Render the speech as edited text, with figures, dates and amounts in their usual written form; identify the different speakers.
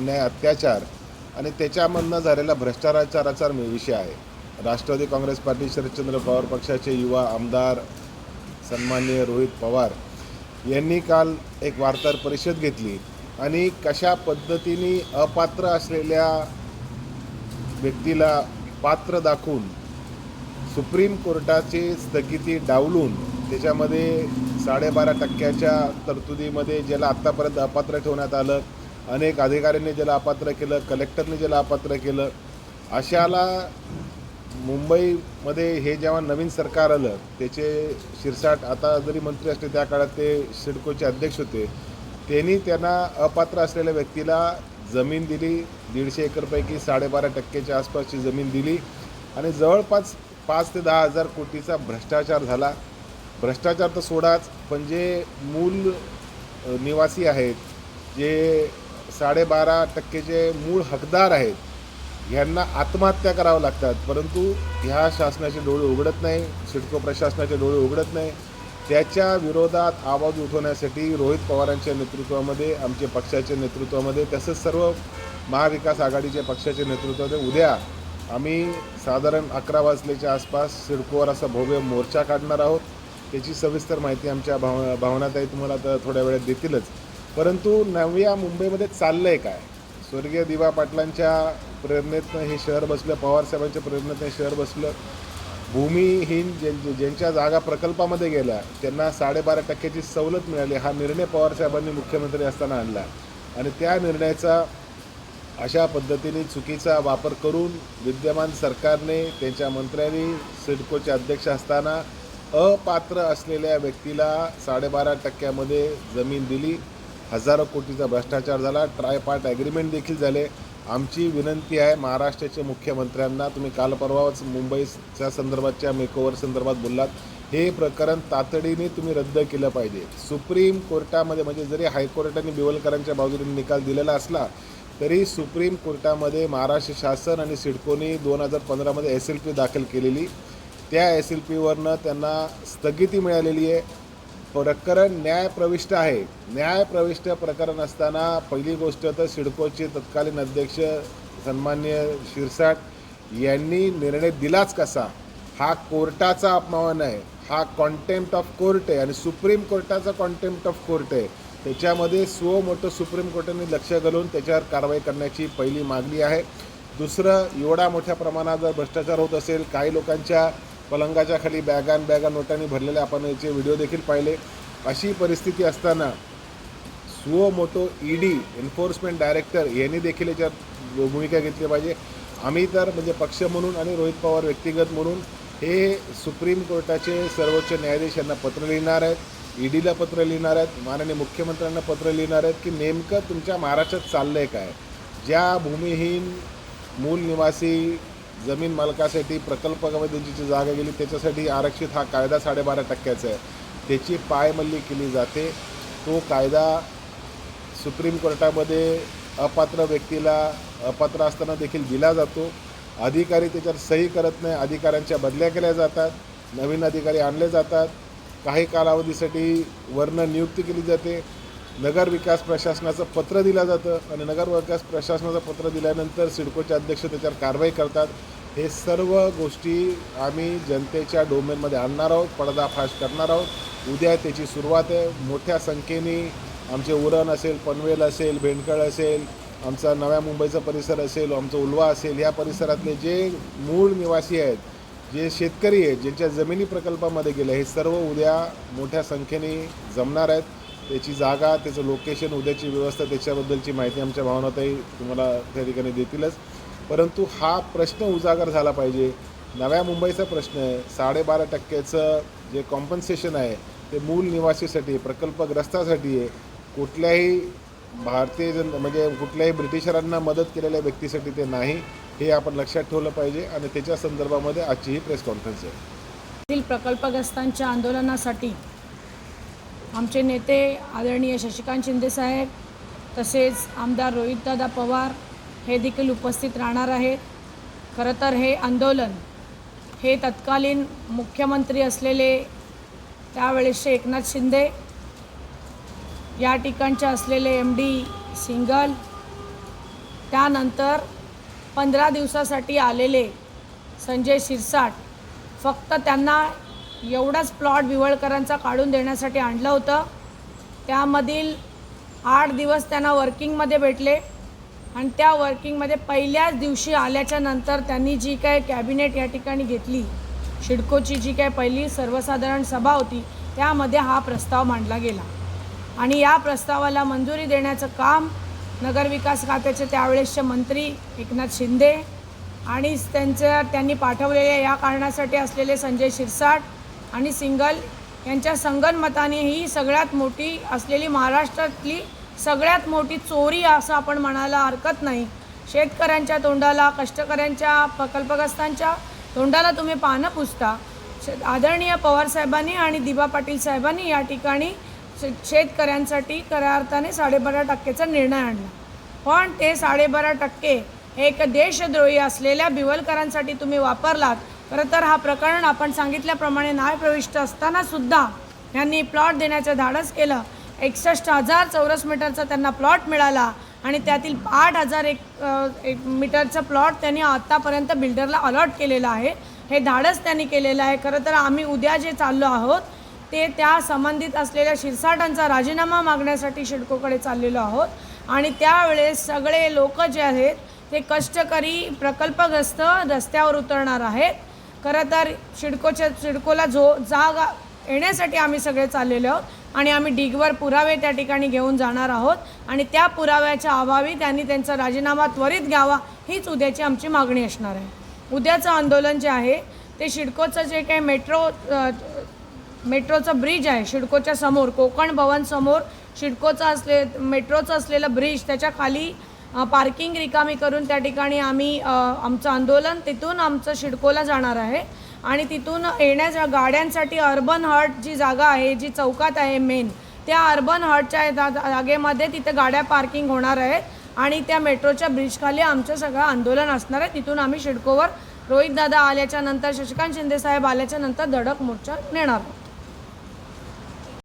Speaker 1: अन्याय अत्याचार आणि त्याच्यामधनं झालेला भ्रष्टाचाराचा विषय आहे. राष्ट्रवादी काँग्रेस पार्टी शरदचंद्र पवार पक्षाचे युवा आमदार सन्माननीय रोहित पवार यांनी काल एक वार्ताहर परिषद घेतली आणि कशा पद्धतीने अपात्र असलेल्या व्यक्तीला पात्र दाखवून सुप्रीम कोर्टाची स्थगिती डावलून त्याच्यामध्ये 12.5% तरतुदीमध्ये ज्याला आत्तापर्यंत अपात्र ठेवण्यात आलं, अनेक अधिकाऱ्यांनी ज्याला अपात्र केलं, कलेक्टरने ज्याला अपात्र केलं, अशाला मुंबईमध्ये हे जेव्हा नवीन सरकार आलं त्याचे शिरसाट आता जरी मंत्री असले त्या काळात ते सिडकोचे अध्यक्ष होते, त्यांना अपात्र असलेल्या व्यक्तीला जमीन दिली. 150 एकरपैकी 12.5%च्या आसपासची जमीन दिली आणि जवळपास 5 ते 10 हजार कोटीचा भ्रष्टाचार झाला. भ्रष्टाचार तर सोडाच, पण जे मूल निवासी आहेत, जे 12.5%चे मूळ हकदार आहेत, ह्यांना आत्महत्या करावं लागतात, परंतु ह्या शासनाचे डोळे उघडत नाही, सिडको प्रशासनाचे डोळे उघडत नाही. त्याच्या विरोधात आवाज उठवण्यासाठी रोहित पवारांच्या नेतृत्वामध्ये, आमच्या पक्षाच्या नेतृत्वामध्ये, तसंच सर्व महाविकास आघाडीच्या पक्षाच्या नेतृत्वामध्ये उद्या आम्ही साधारण 11 वाजल्याच्या आसपास सिडकोवर असा भव्य मोर्चा काढणार आहोत. त्याची सविस्तर माहिती आमच्या भावनाताई तुम्हाला तर थोड्या वेळात देतीलच. परंतु नव्या मुंबईमध्ये चाललं आहे काय? स्वर्गीय दिवा पाटलांच्या प्रेरणेतनं हे शहर बसलं, पवारसाहेबांच्या प्रेरणेतनं हे शहर बसलं. भूमिहीन ज्यांच्या जागा प्रकल्पामध्ये गेल्या त्यांना 12.5%ची सवलत मिळाली. हा निर्णय पवारसाहेबांनी मुख्यमंत्री असताना आणला आणि त्या निर्णयाचा अशा पद्धतीने चुकीचा वापर करून विद्यमान सरकारने, त्यांच्या मंत्र्यांनी सिडकोचे अध्यक्ष असताना अपात्र असलेल्या व्यक्तीला 12.5%मध्ये जमीन दिली. हजारो कोटीचा भ्रष्टाचार झाला. ट्रायपार्ट ॲग्रीमेंट देखील झाले. आमची विनंती आहे महाराष्ट्राच्या मुख्यमंत्र्यांना, तुम्ही काल परवाच मुंबईच्या संदर्भातच्या मेकओव्हर संदर्भात बोललात, हे प्रकरण तातडीने तुम्ही रद्द केलं पाहिजे. सुप्रीम कोर्टामध्ये, म्हणजे जरी हायकोर्टाने बिवलकरांच्या बाजूने निकाल दिलेला असला तरी सुप्रीम कोर्टामध्ये महाराष्ट्र शासन आणि सिडकोने 2015मध्ये SLP दाखल केलेली, त्या SLPवरनं त्यांना स्थगिती मिळालेली आहे. प्रकरण न्यायप्रविष्ट आहे. न्यायप्रविष्ट प्रकरण असताना पहिली गोष्ट तर सिडकोचे तत्कालीन अध्यक्ष सन्माननीय शिरसाट यांनी निर्णय दिलाच कसा? हा कोर्टाचा अपमान आहे, हा कॉन्टेम्प्ट ऑफ कोर्ट आहे आणि सुप्रीम कोर्टाचा कॉन्टेम्प्ट ऑफ कोर्ट आहे. त्याच्यामध्ये मोठं सुप्रीम कोर्टाने लक्ष घालून त्याच्यावर कारवाई करण्याची पहिली मागणी आहे. दुसरं, एवढा मोठ्या प्रमाणात जर भ्रष्टाचार होत असेल, काही लोकांच्या पलंगाच्या खाली बॅगा नोटांनी भरलेले आपण याचे व्हिडिओ देखील पाहिले. अशी परिस्थिती असताना मोठो ED एन्फोर्समेंट डायरेक्टर यांनी देखील याच्यात भूमिका घेतली पाहिजे. आम्ही तर म्हणजे पक्ष म्हणून आणि रोहित पवार व्यक्तिगत म्हणून हे सुप्रीम कोर्टाचे सर्वोच्च न्यायाधीश यांना पत्र लिहिणार आहेत, EDला पत्र लिहिणार आहेत, माननीय मुख्यमंत्र्यांना पत्र लिहिणार आहेत की नेमकं तुमच्या महाराष्ट्रात चाललं आहे काय? ज्या भूमिहीन मूल निवासी जमीन मालकासाठी प्रकल्पामध्ये ज्याची जागा गेली त्याच्यासाठी आरक्षित हा कायदा 12.5%चा आहे, त्याची पायमल्ली केली जाते. तो कायदा सुप्रीम कोर्टामध्ये अपात्र व्यक्तीला अपात्र असताना देखील दिला जातो. अधिकारी त्याच्यावर सही करत नाही, अधिकाऱ्यांच्या बदल्या केल्या जातात, नवीन अधिकारी आणले जातात, काही कालावधीसाठी वर्ण नियुक्ती केली जाते. नगर विकास प्रशासनाचं पत्र दिलं जातं आणि नगर विकास प्रशासनाचं पत्र दिल्यानंतर सिडकोचे अध्यक्ष त्याच्यावर कारवाई करतात. हे सर्व गोष्टी आम्ही जनतेच्या डोमेनमध्ये आणणार आहोत, पर्दाफाश करणार आहोत. उद्या त्याची सुरुवात आहे. मोठ्या संख्येने आमचे उरण असेल, पनवेल असेल, भेंडकळ असेल, आमचा नव्या मुंबईचा परिसर असेल, आमचं उल्वा असेल, या परिसरातले जे मूळ निवासी आहेत, जे शेतकरी आहेत, ज्यांच्या जमिनी प्रकल्पामध्ये गेल्या, हे सर्व उद्या मोठ्या संख्येने जमणार आहेत. त्याची जागा, त्याचं लोकेशन, उद्याची व्यवस्था, त्याच्याबद्दलची माहिती आमच्या भावनाताई तुम्हाला त्या ठिकाणी देतीलच. परंतु हा प्रश्न उजागर झाला पाहिजे. नव्या मुंबईचा प्रश्न आहे. 12.5%चं जे कॉम्पन्सेशन आहे ते मूल निवासीसाठी, प्रकल्पग्रस्तासाठी आहे. कुठल्याही म्हणजे कुठल्याही ब्रिटिशरांना मदत केलेल्या व्यक्तीसाठी ते नाही. हे आपण लक्षात ठेवलं पाहिजे आणि त्याच्या संदर्भामध्ये आजची ही प्रेस कॉन्फरन्स आहे.
Speaker 2: प्रकल्पग्रस्तांच्या आंदोलनासाठी आमचे नेते आदरणीय शशिकांत शिंदेसाहेब तसेच आमदार रोहितदादा पवार हे देखील उपस्थित राहणार आहेत. खरं तर हे आंदोलन हे तत्कालीन मुख्यमंत्री असलेले त्यावेळेसचे एकनाथ शिंदे, या ठिकाणचे असलेले MD सिंगल त्यानंतर 15 दिवसासाठी आलेले संजय शिरसाट फक्त त्यांना एवढाच प्लॉट विवळकरांचा काढून देण्यासाठी आणलं होतं. त्यामधील 8 दिवस त्यांना वर्किंगमध्ये भेटले आणि त्या वर्किंगमध्ये पहिल्याच दिवशी आल्याच्या नंतर त्यांनी जी काय कॅबिनेट या ठिकाणी घेतली, सिडकोची जी काय पहिली सर्वसाधारण सभा होती, त्यामध्ये हा प्रस्ताव मांडला गेला आणि या प्रस्तावाला मंजुरी देण्याचं काम नगरविकास खात्याचे त्यावेळेसचे मंत्री एकनाथ शिंदे आणि त्यांनी पाठवलेल्या या कारणासाठी असलेले संजय शिरसाट आणि सिंगल यांच्या संगनमताने ही सगळ्यात मोठी असलेली महाराष्ट्रातली सगळ्यात मोठी चोरी असं आपण म्हणायला हरकत नाही. शेतकऱ्यांच्या तोंडाला, कष्टकऱ्यांच्या, प्रकल्पग्रस्तांच्या तोंडाला तुम्ही पानं पुसता. आदरणीय पवारसाहेबांनी आणि दिबा पाटील साहेबांनी या ठिकाणी शेतकऱ्यांसाठी खऱ्या अर्थाने 12.5% निर्णय आणला. पण ते 12.5% एक देशद्रोही असलेल्या बिवलकरांसाठी तुम्ही वापरलात. खरं तर हा प्रकरण आपण सांगितल्याप्रमाणे न्यायप्रविष्ट असतानासुद्धा यांनी प्लॉट देण्याचं धाडस केलं. 61,000 चौरस मीटरचा त्यांना प्लॉट मिळाला आणि त्यातील 8,000 मीटरचं प्लॉट त्यांनी आत्तापर्यंत बिल्डरला अलॉट केलेलं आहे. हे धाडस त्यांनी केलेलं आहे. खरं तर आम्ही उद्या जे चाललो आहोत ते त्या संबंधित असलेल्या शिरसाटांचा राजीनामा मागण्यासाठी सिडकोकडे चाललेलो आहोत आणि त्यावेळेस सगळे लोक जे आहेत ते कष्टकरी प्रकल्पग्रस्त रस्त्यावर उतरणार आहेत. खरं तर सिडकोला जागा येण्यासाठी आम्ही सगळे चाललेलो आहोत आणि आम्ही ढिगभर पुरावे त्या ठिकाणी घेऊन जाणार आहोत आणि त्या पुराव्याच्या अभावी त्यांनी त्यांचा राजीनामा त्वरित घ्यावा हीच उद्याची आमची मागणी असणार आहे. उद्याचं आंदोलन जे आहे ते सिडकोचं जे काही मेट्रोचं ब्रिज आहे, सिडकोच्या समोर कोकण भवन समोर सिडकोचं मेट्रोचं असलेलं ब्रिज, त्याच्या खाली पार्किंग रिकामी करून त्या ठिकाणी आम्ही आमचं आंदोलन तिथून आमचं सिडकोला जाणार आहे आणि तिथून येण्याच्या गाड्यांसाठी अर्बन हट जी जागा आहे, जी चौकात आहे मेन, त्या अर्बन हटच्या जागेमध्ये तिथे गाड्या पार्किंग होणार आहेत आणि त्या मेट्रोच्या ब्रिजखाली आमचं सगळं आंदोलन असणार आहे. तिथून आम्ही सिडकोवर रोहितदादा आल्याच्या नंतर, शशिकांत शिंदे साहेब आल्याच्या नंतर धडक मोर्चा नेणार आहोत.